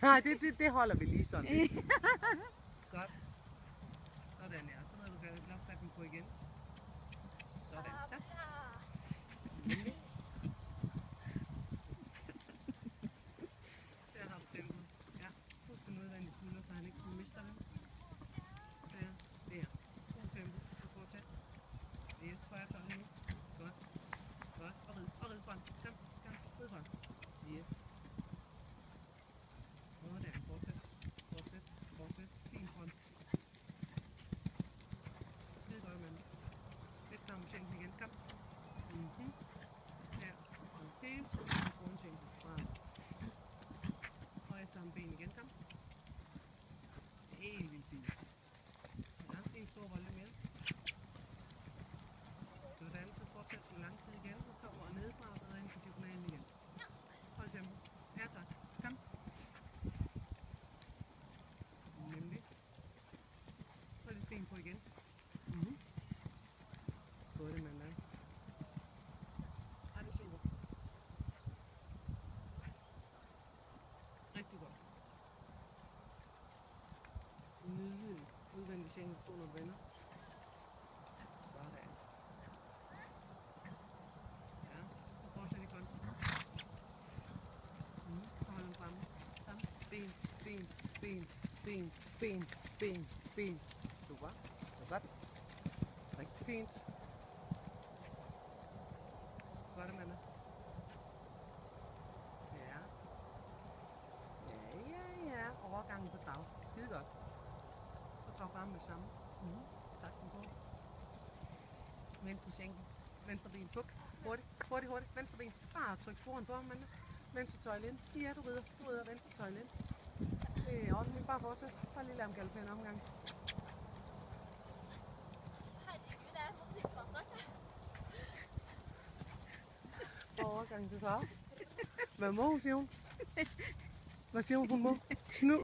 Nej, det holder vi lige sådan lidt. Godt. Sådan ja. Så når du kan lade den på igen. Sådan. Tak. Der har du tempoet. Ja. Husk den udvendige skulder, så han ikke mister den. Der. Der. God tempo. Og fortsæt. Yes, højre tøj nu. Godt. Godt. Og rid frem. Kom. Rid frem. Yes. Sådan. Fortsæt. Fin frem. Skide godt, mand. Lidt frem med skænken igen. Kom. Her. Og helt. Foran skænken. Frem. Og efter ham ben igen. Kom. Helt vildt fint. Ja, en stor volde mere. Sådan, så fortsæt den lange side igen. Så kommer nedefra og bedre ind på diagonalen igen. Hold tempo. Ja tak. Kom. Nemlig. Så er det sten på igen. Godt det, mand. Ej, det er super. Rigtig godt. Nydelig. Udvendig sjældent stå, når du vender. Sådan. Ja, og fortsæt i kontra. Så hold den fremme. Kom. Ben. Super. Det er godt. Rigtig fint. Godt, Amanda. Ja. Ja. Overgangen på drag. Skide godt. Så træk bare med det samme. Tak den på. Venstre skænken. Venstre ben. Puk. Hurtigt. Venstre ben. Bare tryk foran på, Amanda. Venstre tøjle ind. Ja, du rider venstre tøjle ind. Det er ordentligt. Bare fortsæt. Bare lige lad ham galopere en omgang. Overgang til så. Hvad må hun, siger hun? Hvad siger hun må? Snu.